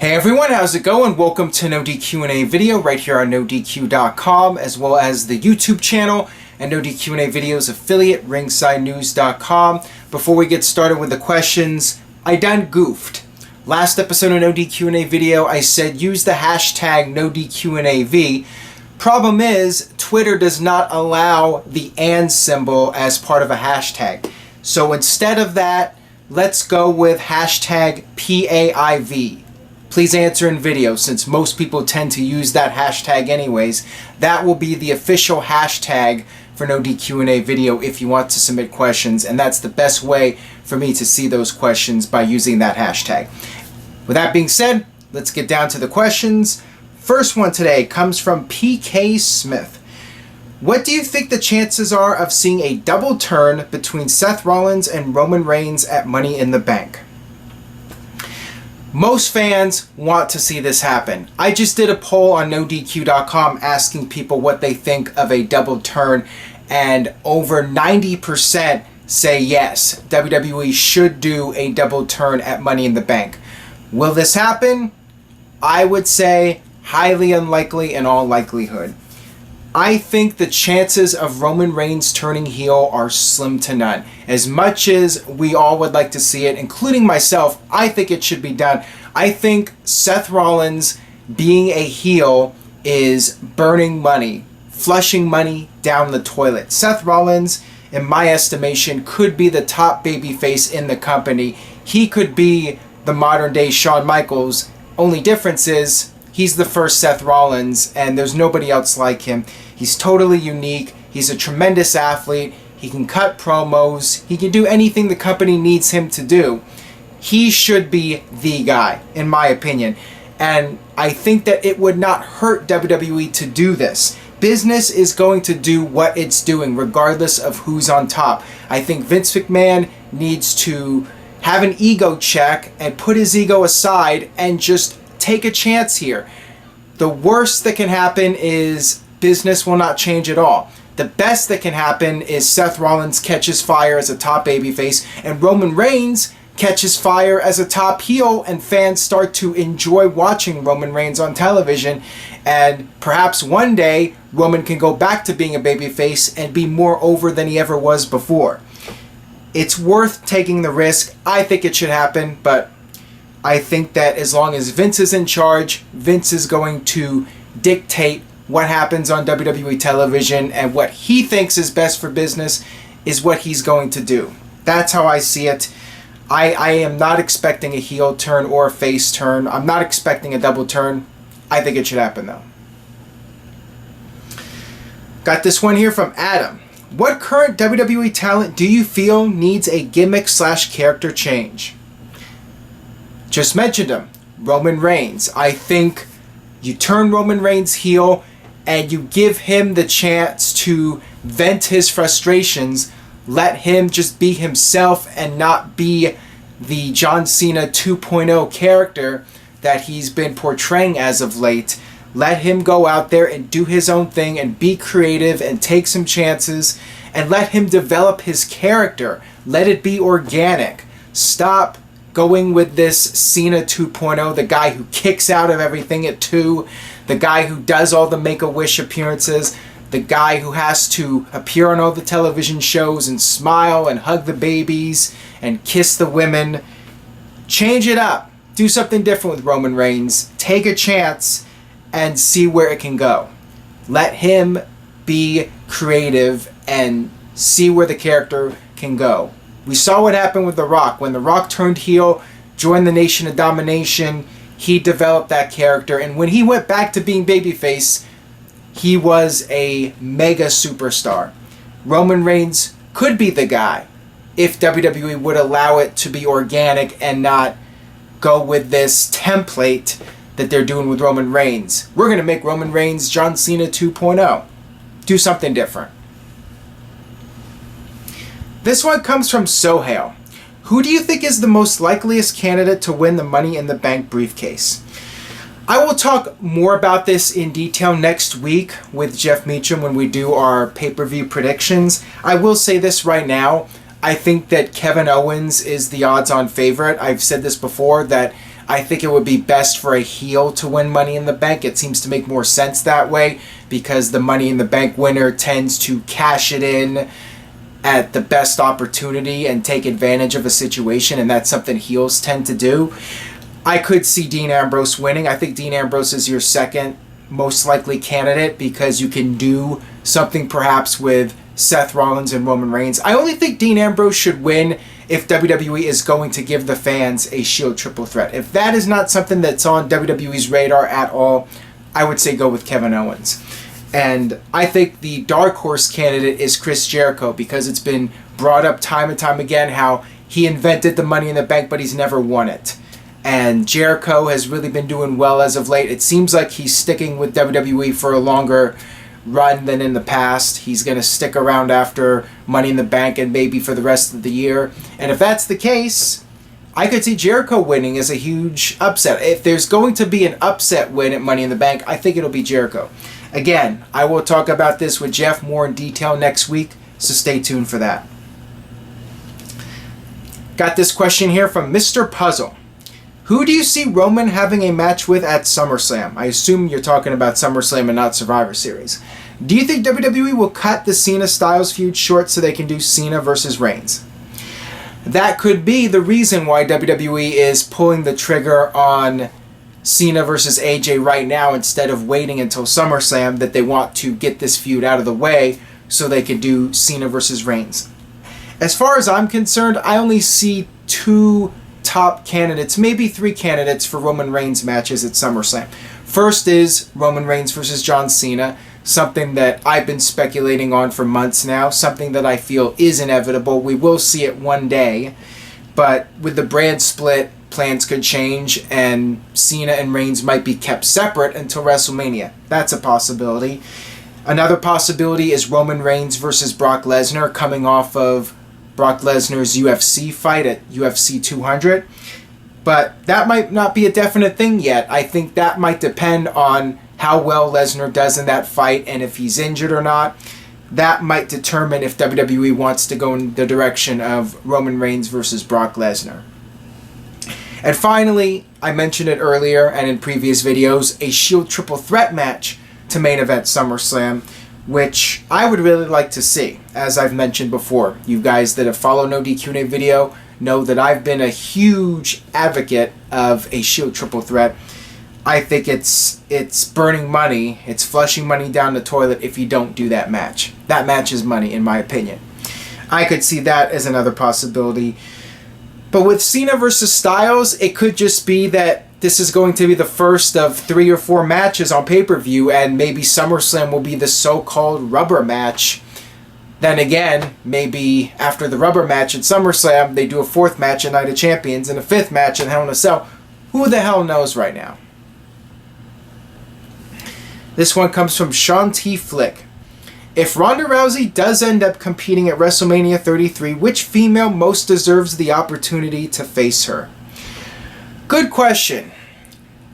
Hey everyone, how's it going? Welcome to NoDQ&A video right here on NoDQ.com, as well as the YouTube channel and NoDQ&A videos affiliate, ringsidenews.com. Before we get started with the questions, I done goofed. Last episode of NoDQ&A video, I said use the hashtag NoDQ&AV. Problem is, Twitter does not allow the and symbol as part of a hashtag. So instead of that, let's go with hashtag PAIV. Please answer in video, since most people tend to use that hashtag anyways. That will be the official hashtag for NoDQ&A video if you want to submit questions, and that's the best way for me to see those questions, by using that hashtag. With that being said, let's get down to the questions. First one today comes from PK Smith. What do you think the chances are of seeing a double turn between Seth Rollins and Roman Reigns at Money in the Bank? Most fans want to see this happen. I just did a poll on NoDQ.com asking people what they think of a double turn, and over 90% say yes, WWE should do a double turn at Money in the Bank. Will this happen? I would say highly unlikely in all likelihood. I think the chances of Roman Reigns turning heel are slim to none. As much as we all would like to see it, including myself, I think it should be done. I think Seth Rollins being a heel is burning money, flushing money down the toilet. Seth Rollins, in my estimation, could be the top babyface in the company. He could be the modern day Shawn Michaels. Only difference is he's the first Seth Rollins, and there's nobody else like him. He's totally unique. He's a tremendous athlete. He can cut promos. He can do anything the company needs him to do. He should be the guy, in my opinion. And I think that it would not hurt WWE to do this. Business is going to do what it's doing, regardless of who's on top. I think Vince McMahon needs to have an ego check and put his ego aside and just take a chance here. The worst that can happen is business will not change at all. The best that can happen is Seth Rollins catches fire as a top babyface and Roman Reigns catches fire as a top heel, and fans start to enjoy watching Roman Reigns on television, and perhaps one day Roman can go back to being a babyface and be more over than he ever was before. It's worth taking the risk. I think it should happen, but I think that as long as Vince is in charge, Vince is going to dictate what happens on WWE television, and what he thinks is best for business is what he's going to do. That's how I see it. I am not expecting a heel turn or a face turn. I'm not expecting a double turn. I think it should happen though. Got this one here from Adam. What current WWE talent do you feel needs a gimmick/character change? Just mentioned him, Roman Reigns. I think you turn Roman Reigns heel and you give him the chance to vent his frustrations. Let him just be himself and not be the John Cena 2.0 character that he's been portraying as of late. Let him go out there and do his own thing and be creative and take some chances, and let him develop his character. Let it be organic. Stop going with this Cena 2.0, the guy who kicks out of everything at 2, the guy who does all the Make-A-Wish appearances, the guy who has to appear on all the television shows and smile and hug the babies and kiss the women. Change it up. Do something different with Roman Reigns. Take a chance and see where it can go. Let him be creative and see where the character can go. We saw what happened with The Rock. When The Rock turned heel, joined the Nation of Domination, he developed that character. And when he went back to being babyface, he was a mega superstar. Roman Reigns could be the guy if WWE would allow it to be organic and not go with this template that they're doing with Roman Reigns. We're going to make Roman Reigns John Cena 2.0. Do something different. This one comes from Sohail. Who do you think is the most likeliest candidate to win the Money in the Bank briefcase? I will talk more about this in detail next week with Jeff Meacham when we do our pay-per-view predictions. I will say this right now. I think that Kevin Owens is the odds-on favorite. I've said this before, that I think it would be best for a heel to win Money in the Bank. It seems to make more sense that way because the Money in the Bank winner tends to cash it in at the best opportunity and take advantage of a situation, and that's something heels tend to do. I could see Dean Ambrose winning. I think Dean Ambrose is your second most likely candidate because you can do something perhaps with Seth Rollins and Roman Reigns. I only think Dean Ambrose should win if WWE is going to give the fans a Shield triple threat. If that is not something that's on WWE's radar at all, I would say go with Kevin Owens. And I think the dark horse candidate is Chris Jericho because it's been brought up time and time again how he invented the Money in the Bank, but he's never won it. And Jericho has really been doing well as of late. It seems like he's sticking with WWE for a longer run than in the past. He's going to stick around after Money in the Bank and maybe for the rest of the year. And if that's the case, I could see Jericho winning as a huge upset. If there's going to be an upset win at Money in the Bank, I think it'll be Jericho. Again, I will talk about this with Jeff more in detail next week, so stay tuned for that. Got this question here from Mr. Puzzle. Who do you see Roman having a match with at SummerSlam? I assume you're talking about SummerSlam and not Survivor Series. Do you think WWE will cut the Cena-Styles feud short so they can do Cena versus Reigns? That could be the reason why WWE is pulling the trigger on Cena versus AJ right now instead of waiting until SummerSlam, that they want to get this feud out of the way so they can do Cena versus Reigns. As far as I'm concerned, I only see two top candidates, maybe three candidates for Roman Reigns matches at SummerSlam. First is Roman Reigns versus John Cena, something that I've been speculating on for months now, something that I feel is inevitable. We will see it one day, but with the brand split, plans could change and Cena and Reigns might be kept separate until WrestleMania. That's a possibility. Another possibility is Roman Reigns versus Brock Lesnar, coming off of Brock Lesnar's UFC fight at UFC 200. But that might not be a definite thing yet. I think that might depend on how well Lesnar does in that fight and if he's injured or not. That might determine if WWE wants to go in the direction of Roman Reigns versus Brock Lesnar. And finally, I mentioned it earlier and in previous videos, a Shield triple threat match to main event SummerSlam, which I would really like to see, as I've mentioned before. You guys that have followed NoDQ&A video know that I've been a huge advocate of a Shield triple threat. I think it's burning money, it's flushing money down the toilet if you don't do that match. That match is money, in my opinion. I could see that as another possibility. But with Cena versus Styles, it could just be that this is going to be the first of 3 or 4 matches on pay-per-view, and maybe SummerSlam will be the so-called rubber match. Then again, maybe after the rubber match at SummerSlam, they do a 4th match at Night of Champions and a 5th match in Hell in a Cell. Who the hell knows right now? This one comes from Sean T. Flick. If Ronda Rousey does end up competing at WrestleMania 33, which female most deserves the opportunity to face her? Good question.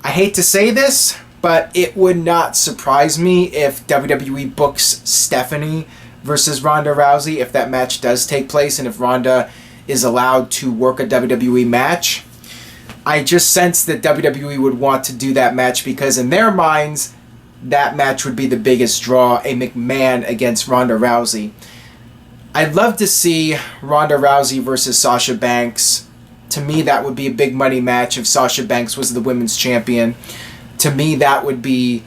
I hate to say this, but it would not surprise me if WWE books Stephanie versus Ronda Rousey, if that match does take place and if Ronda is allowed to work a WWE match. I just sense that WWE would want to do that match because in their minds, that match would be the biggest draw, a McMahon against Ronda Rousey. I'd love to see Ronda Rousey versus Sasha Banks. To me, that would be a big money match if Sasha Banks was the women's champion. To me, that would be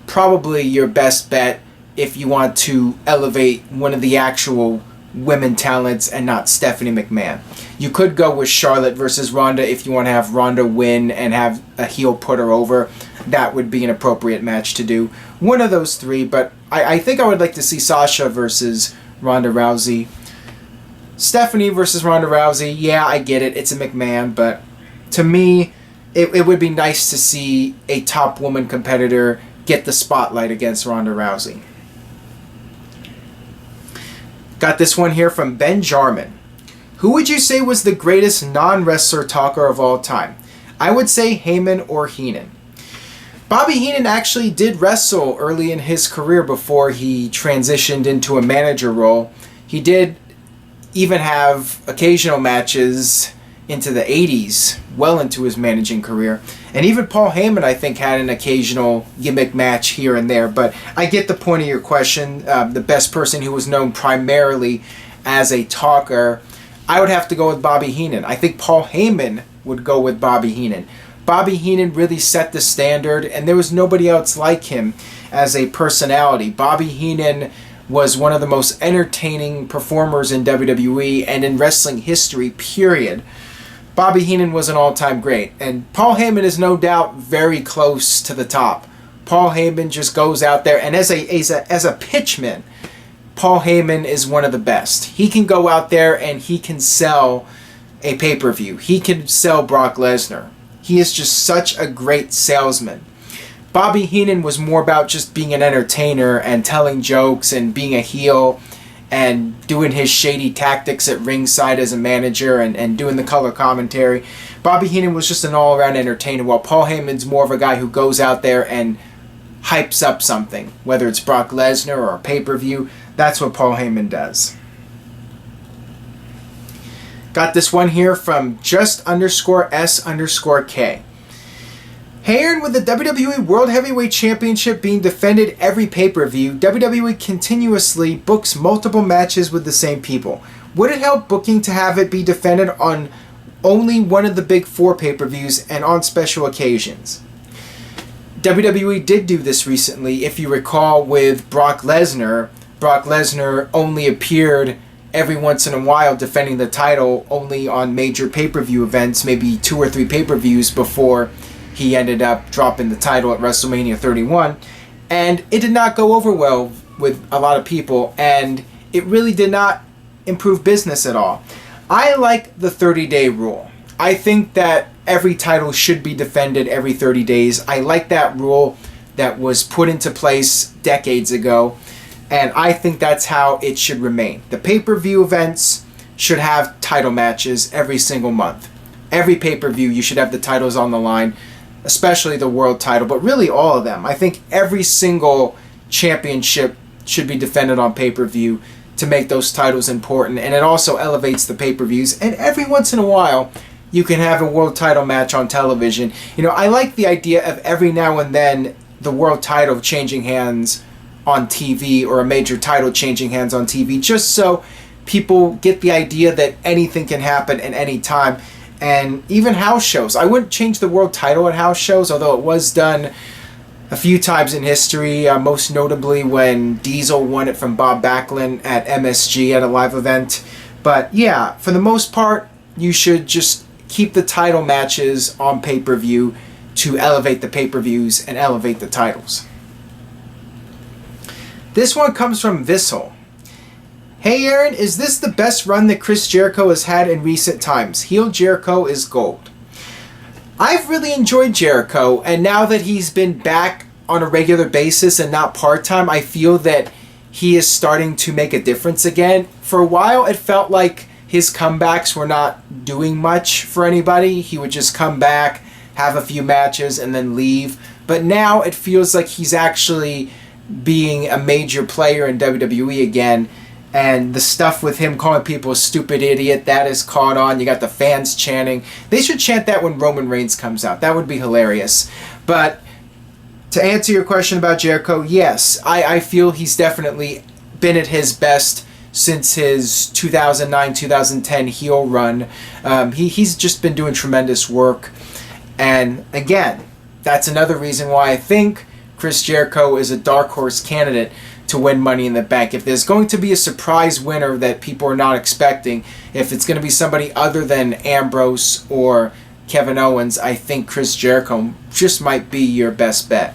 probably your best bet if you want to elevate one of the actual women talents and not Stephanie McMahon. You could go with Charlotte versus Ronda if you want to have Ronda win and have a heel put her over. That would be an appropriate match to do. One of those three, but I think I would like to see Sasha versus Ronda Rousey. Stephanie versus Ronda Rousey, yeah, I get it. It's a McMahon, but to me, it would be nice to see a top woman competitor get the spotlight against Ronda Rousey. Got this one here from Ben Jarman. Who would you say was the greatest non-wrestler talker of all time? I would say Heyman or Heenan. Bobby Heenan actually did wrestle early in his career before he transitioned into a manager role. He did even have occasional matches into the 80s, well into his managing career. And even Paul Heyman, I think, had an occasional gimmick match here and there. But I get the point of your question. The best person who was known primarily as a talker, I would have to go with Bobby Heenan. I think Paul Heyman would go with Bobby Heenan. Bobby Heenan really set the standard, and there was nobody else like him as a personality. Bobby Heenan was one of the most entertaining performers in WWE and in wrestling history, period. Bobby Heenan was an all-time great, and Paul Heyman is no doubt very close to the top. Paul Heyman just goes out there, and as a pitchman, Paul Heyman is one of the best. He can go out there and he can sell a pay-per-view. He can sell Brock Lesnar. He is just such a great salesman. Bobby Heenan was more about just being an entertainer and telling jokes and being a heel and doing his shady tactics at ringside as a manager and doing the color commentary. Bobby Heenan was just an all-around entertainer, while Paul Heyman's more of a guy who goes out there and hypes up something, whether it's Brock Lesnar or a pay-per-view. That's what Paul Heyman does. Got this one here from just_S_K. Hey Aaron, with the WWE World Heavyweight Championship being defended every pay-per-view, WWE continuously books multiple matches with the same people. Would it help booking to have it be defended on only one of the big 4 pay-per-views and on special occasions? WWE did do this recently. If you recall, with Brock Lesnar only appeared every once in a while defending the title only on major pay-per-view events, maybe 2 or 3 pay-per-views before he ended up dropping the title at WrestleMania 31, and it did not go over well with a lot of people, and it really did not improve business at all. I like the 30-day rule. I think that every title should be defended every 30 days. I like that rule that was put into place decades ago, and I think that's how it should remain. The pay-per-view events should have title matches every single month. Every pay-per-view, you should have the titles on the line, especially the world title, but really all of them. I think every single championship should be defended on pay-per-view to make those titles important, and it also elevates the pay-per-views. And every once in a while, you can have a world title match on television. You know, I like the idea of every now and then the world title changing hands on TV, or a major title changing hands on TV, just so people get the idea that anything can happen at any time. And even house shows. I wouldn't change the world title at house shows, although it was done a few times in history, most notably when Diesel won it from Bob Backlund at MSG at a live event. But yeah, for the most part, you should just keep the title matches on pay-per-view to elevate the pay-per-views and elevate the titles. This one comes from Vissel. Hey Aaron, is this the best run that Chris Jericho has had in recent times? Heel Jericho is gold. I've really enjoyed Jericho, and now that he's been back on a regular basis and not part-time, I feel that he is starting to make a difference again. For a while, it felt like his comebacks were not doing much for anybody. He would just come back, have a few matches, and then leave. But now it feels like he's actually being a major player in WWE again. And the stuff with him calling people a stupid idiot, that is caught on. You got the fans chanting. They should chant that when Roman Reigns comes out. That would be hilarious. But to answer your question about Jericho, yes, I feel he's definitely been at his best since his 2009-2010 heel run. He's just been doing tremendous work. And again, that's another reason why I think Chris Jericho is a dark horse candidate to win Money in the Bank. If there's going to be a surprise winner that people are not expecting, if it's going to be somebody other than Ambrose or Kevin Owens, I think Chris Jericho just might be your best bet.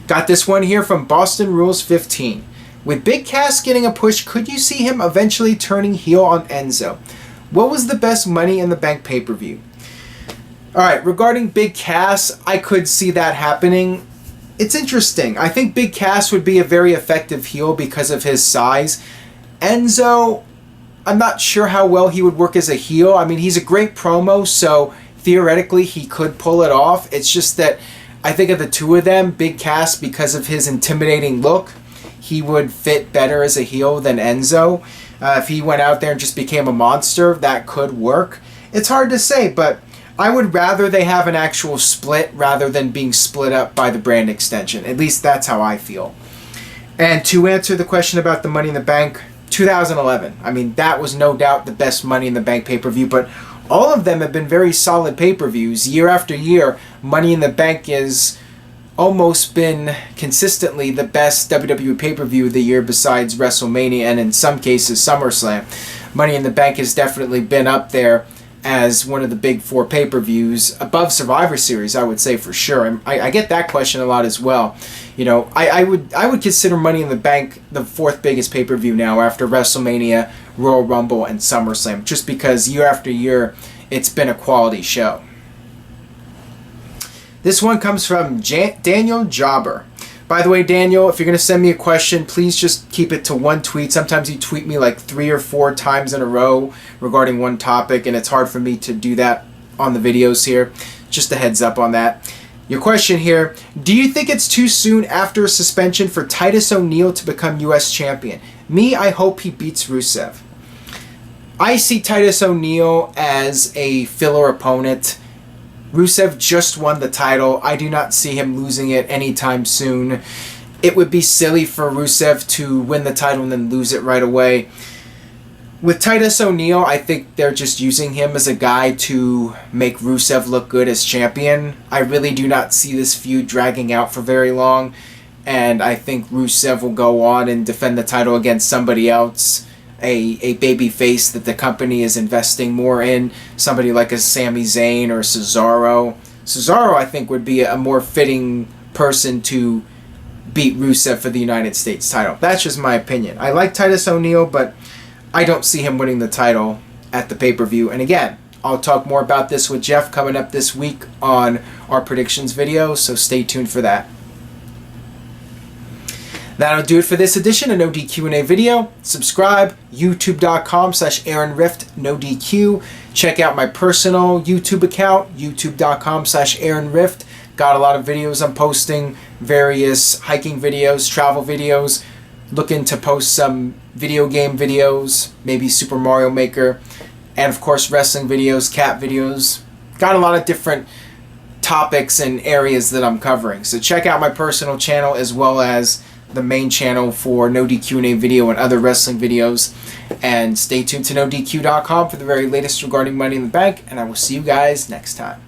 Got this one here from Boston Rules 15. With Big Cass getting a push, could you see him eventually turning heel on Enzo? What was the best Money in the Bank pay-per-view? Alright, regarding Big Cass, I could see that happening. It's interesting. I think Big Cass would be a very effective heel because of his size. Enzo, I'm not sure how well he would work as a heel. I mean, he's a great promo, so theoretically he could pull it off. It's just that I think of the two of them, Big Cass, because of his intimidating look, he would fit better as a heel than Enzo. If he went out there and just became a monster, that could work. It's hard to say, but I would rather they have an actual split rather than being split up by the brand extension. At least that's how I feel. And to answer the question about the Money in the Bank, 2011. I mean, that was no doubt the best Money in the Bank pay-per-view, but all of them have been very solid pay-per-views. Year after year, Money in the Bank has almost been consistently the best WWE pay-per-view of the year besides WrestleMania and in some cases SummerSlam. Money in the Bank has definitely been up there as one of the big four pay-per-views, above Survivor Series, I would say for sure. And I get that question a lot as well. You know, I would consider Money in the Bank the fourth biggest pay-per-view now after WrestleMania, Royal Rumble, and SummerSlam, just because year after year it's been a quality show. This one comes from Daniel Jobber. By the way, Daniel, if you're going to send me a question, please just keep it to one tweet. Sometimes you tweet me like 3 or 4 times in a row regarding one topic, and it's hard for me to do that on the videos here. Just a heads up on that. Your question here, do you think it's too soon after a suspension for Titus O'Neil to become U.S. champion? Me, I hope he beats Rusev. I see Titus O'Neil as a filler opponent. Rusev just won the title. I do not see him losing it anytime soon. It would be silly for Rusev to win the title and then lose it right away. With Titus O'Neil, I think they're just using him as a guy to make Rusev look good as champion. I really do not see this feud dragging out for very long, and I think Rusev will go on and defend the title against somebody else, a baby face that the company is investing more in, somebody like a Sami Zayn or Cesaro. Cesaro, I think, would be a more fitting person to beat Rusev for the United States title. That's just my opinion. I like Titus O'Neil, but I don't see him winning the title at the pay-per-view. And again, I'll talk more about this with Jeff coming up this week on our predictions video, so stay tuned for that. That'll do it for this edition of NoDQ&A video. Subscribe, youtube.com/AaronRift, NoDQ. Check out my personal YouTube account, youtube.com/AaronRift. Got a lot of videos I'm posting, various hiking videos, travel videos. Looking to post some video game videos, maybe Super Mario Maker, and of course wrestling videos, cat videos. Got a lot of different topics and areas that I'm covering. So check out my personal channel as well as the main channel for NoDQ&A video and other wrestling videos. And stay tuned to NoDQ.com for the very latest regarding Money in the Bank, and I will see you guys next time.